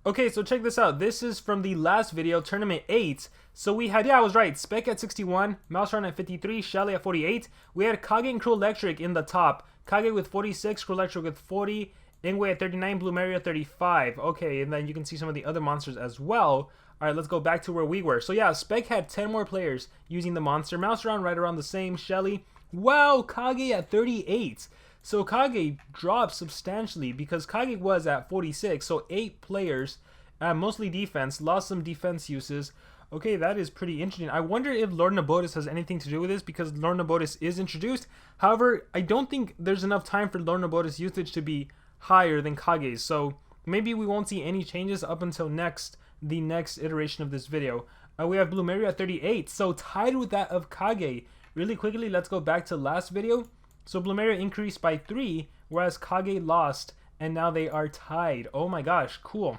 Okay, so check this out. This is from the last video, Tournament 8. So we had, yeah, I was right, Spec at 61, Mouseron at 53, Shelly at 48. We had Kage and Cruel Electric in the top. Kage with 46, Cruel Electric with 40, Ingwe at 39, Blue at 35. Okay, and then you can see some of the other monsters as well. Alright, let's go back to where we were. So yeah, Spec had 10 more players using the monster. Mouseron right around the same, Shelly. Wow, Kage at 38. So Kage dropped substantially because Kage was at 46, so 8 players, mostly defense, lost some defense uses. Okay, that is pretty interesting. I wonder if Lord Nabotis has anything to do with this because Lord Nabotis is introduced. However, I don't think there's enough time for Lord Nabotis usage to be higher than Kage's, so maybe we won't see any changes up until the next iteration of this video. We have Blue at 38, so tied with that of Kage. Really quickly, let's go back to last video. So Blue increased by 3, whereas Kage lost, and now they are tied. Oh my gosh, cool.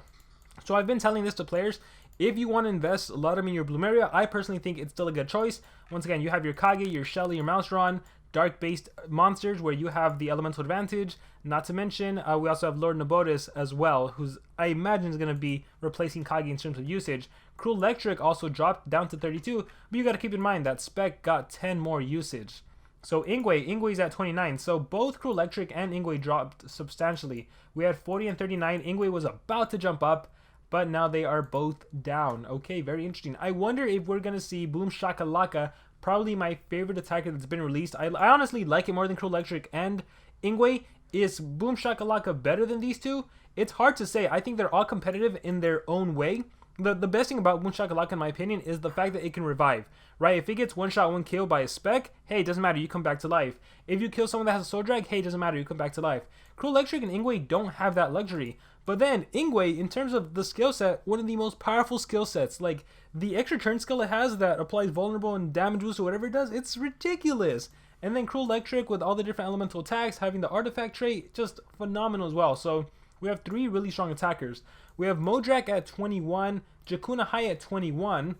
So I've been telling this to players, if you want to invest a lot of in your Blue, I personally think it's still a good choice. Once again, you have your Kage, your Shelly, your Mouseron, dark-based monsters where you have the elemental advantage. Not to mention, we also have Lord Nabotis as well, who's I imagine is going to be replacing Kage in terms of usage. Cruel Electric also dropped down to 32, but you got to keep in mind that Spec got 10 more usage. So Ingwe's at 29, so both Cruel Electric and Ingwe dropped substantially. We had 40 and 39, Ingwe was about to jump up, but now they are both down. Okay, very interesting. I wonder if we're going to see Boom Shakalaka, probably my favorite attacker that's been released. I honestly like it more than Cruel Electric and Ingwe. Is Boom Shakalaka better than these two? It's hard to say. I think they're all competitive in their own way. The best thing about Boom Shakalaka, in my opinion, is the fact that it can revive, right? If it gets one shot, one kill by a Spec, hey, it doesn't matter, you come back to life. If you kill someone that has a Soul Drag, hey, it doesn't matter, you come back to life. Cruel Electric and Ingwe don't have that luxury. But then, Ingwe, in terms of the skill set, one of the most powerful skill sets. Like, the extra turn skill it has that applies vulnerable and damage boost or whatever it does, it's ridiculous. And then Cruel Electric with all the different elemental attacks, having the artifact trait, just phenomenal as well. So, we have 3 really strong attackers. We have Modrak at 21, Jakuna High at 21.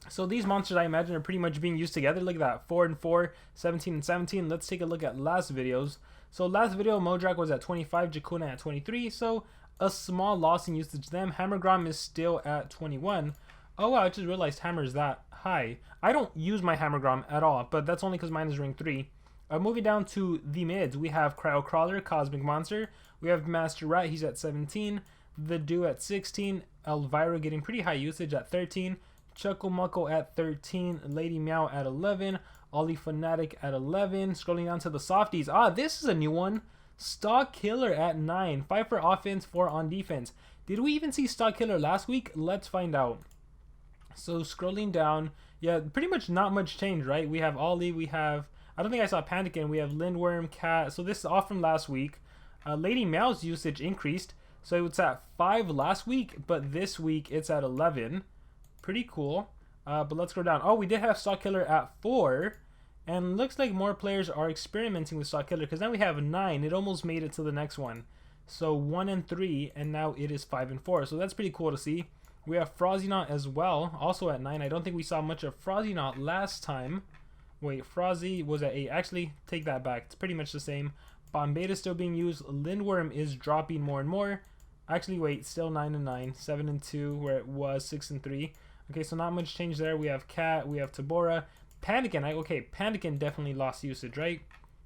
So these monsters, I imagine, are pretty much being used together. Look at that, 4 and 4, 17 and 17. Let's take a look at last videos. So last video, Modrak was at 25, Jakuna at 23. So a small loss in usage to them. Hammergrom is still at 21. Oh wow, I just realized Hammer is that high. I don't use my Hammergrom at all, but that's only because mine is ring 3. Moving down to the mids, we have Cryo Crawler, Cosmic Monster. We have Master Rat, he's at 17. The Dew at 16. Elvira getting pretty high usage at 13. Chuckle Muckle at 13. Lady Meow at 11. Ollie Fanatic at 11. Scrolling down to the softies. Ah, this is a new one. Stock Killer at 9. 5 for offense, 4 on defense. Did we even see Stock Killer last week? Let's find out. So scrolling down, yeah, pretty much not much change, right? We have Ollie, we have, I don't think I saw Panikin, we have Lindworm, Cat. So this is all from last week. Lady Meow's usage increased. So it's at 5 last week, but this week it's at 11. Pretty cool. But let's go down. Oh, we did have Stock Killer at 4. And looks like more players are experimenting with Stock Killer because now we have 9. It almost made it to the next one. So 1 and 3, and now it is 5 and 4. So that's pretty cool to see. We have Frozzynaut as well, also at 9. I don't think we saw much of Frozzynaut last time. Wait, Frozzy was at 8. Actually, take that back. It's pretty much the same. Bombeta still being used. Lindworm is dropping more and more. Actually, wait, still 9 and 9. 7 and 2, where it was 6 and 3. Okay, so not much change there. We have Cat, we have Tabora. Panikin, okay, Panikin definitely lost usage, right?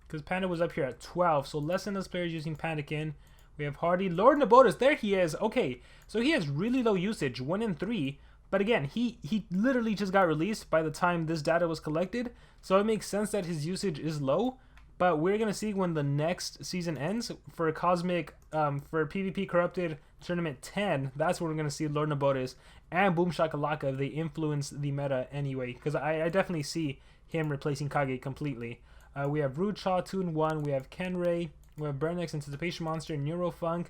Because Panda was up here at 12, so less than those players using Panikin. We have Hardy. Lord Nabotis, there he is. Okay, so he has really low usage, 1 and 3. But again, he literally just got released by the time this data was collected. So it makes sense that his usage is low. But we're going to see when the next season ends for Cosmic, for PvP Corrupted Tournament 10. That's where we're going to see Lord Nabotis and Boom Shakalaka if they influence the meta anyway. Because I definitely see him replacing Kage completely. We have Rudechaw, Toon 1. We have Kenray. We have Burnex, Anticipation Monster, Neurofunk,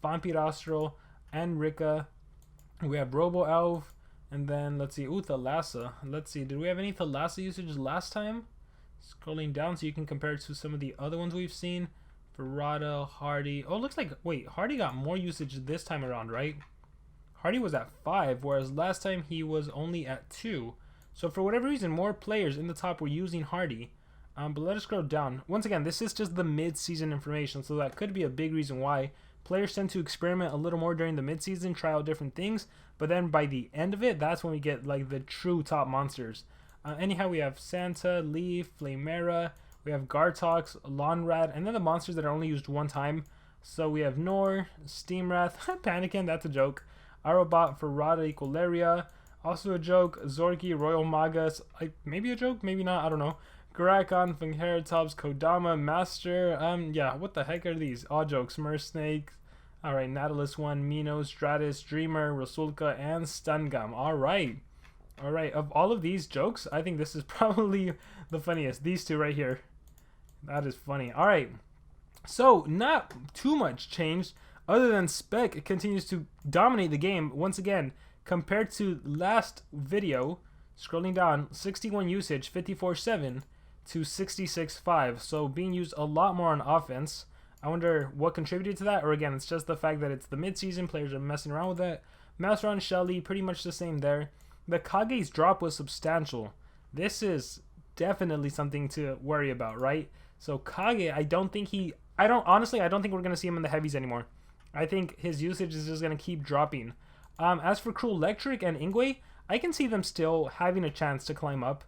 Vampirastral, and Rika. We have Robo Elf. And then, let's see, Thalassa. Let's see, did we have any Thalassa usage last time? Scrolling down so you can compare it to some of the other ones we've seen. Verada, Hardy. Oh, looks like, wait, Hardy got more usage this time around, right? Hardy was at 5, whereas last time he was only at 2. So for whatever reason, more players in the top were using Hardy. But let us scroll down. Once again, this is just the mid-season information, so that could be a big reason why Players tend to experiment a little more during the midseason, try out different things, but then by the end of it, that's when we get like the true top monsters. Anyhow, we have Santa, Leaf, Flamera, we have Gartox, Lonrad, and then the monsters that are only used one time. So we have Nor, Steamwrath, Panikin, that's a joke, Aerobot, Ferrata, Equalaria, also a joke, Zorky, Royal Magus, maybe a joke, maybe not, I don't know. Garakon, Fungheratops, Kodama, Master, yeah, what the heck are these? All jokes, Mersnake, alright, Nautilus 1, Mino, Stratus, Dreamer, Rasulka, and Stungum. Alright, of all of these jokes, I think this is probably the funniest. These two right here. That is funny. Alright, so not too much changed, other than Spec continues to dominate the game once again. Compared to last video, scrolling down, 61 usage, 54.7 to 66.5. So being used a lot more on offense. I wonder what contributed to that, or again, it's just the fact that it's the mid-season, players are messing around with it. Masteron, Shelly, pretty much the same there. The Kage's drop was substantial. This is definitely something to worry about, right? So Kage, honestly, I don't think we're going to see him in the heavies anymore. I think his usage is just going to keep dropping. As for Cruel Electric and Ingwe, I can see them still having a chance to climb up.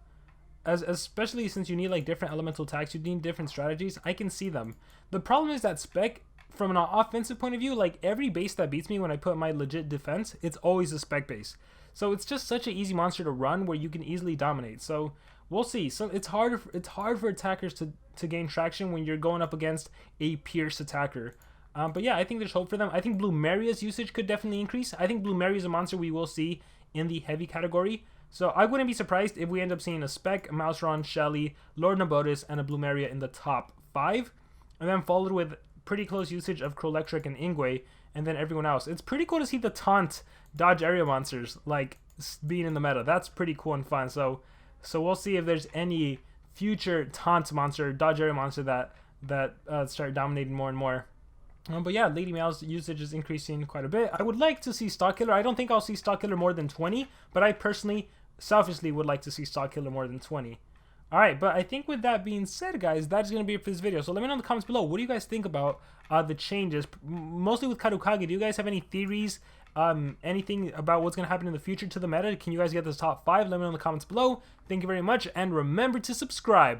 Especially since you need like different elemental attacks, you need different strategies. I can see them. The problem is that Spec, from an offensive point of view, like every base that beats me when I put my legit defense, it's always a Spec base. So it's just such an easy monster to run where you can easily dominate. So we'll see. So it's hard for attackers to gain traction when you're going up against a Pierce attacker. But yeah, I think there's hope for them. I think Blumeria's usage could definitely increase. I think Blumeria is a monster we will see in the heavy category. So I wouldn't be surprised if we end up seeing a Spec, Mouseron, Shelly, Lord Nabotis, and a Blumeria in the top 5. And then followed with pretty close usage of Croelectric and Ingwe, and then everyone else. It's pretty cool to see the taunt dodge area monsters like being in the meta. That's pretty cool and fun. So we'll see if there's any future taunt monster, dodge area monster that start dominating more and more. But yeah, Lady Meow's usage is increasing quite a bit. I would like to see Stock Killer. I don't think I'll see Stock Killer more than 20, but I personally, selfishly, would like to see Stock Killer more than 20. Alright, but I think with that being said, guys, that's going to be it for this video. So let me know in the comments below, what do you guys think about the changes, mostly with Karukage? Do you guys have any theories, anything about what's going to happen in the future to the meta? Can you guys get this top 5? Let me know in the comments below. Thank you very much, and remember to subscribe.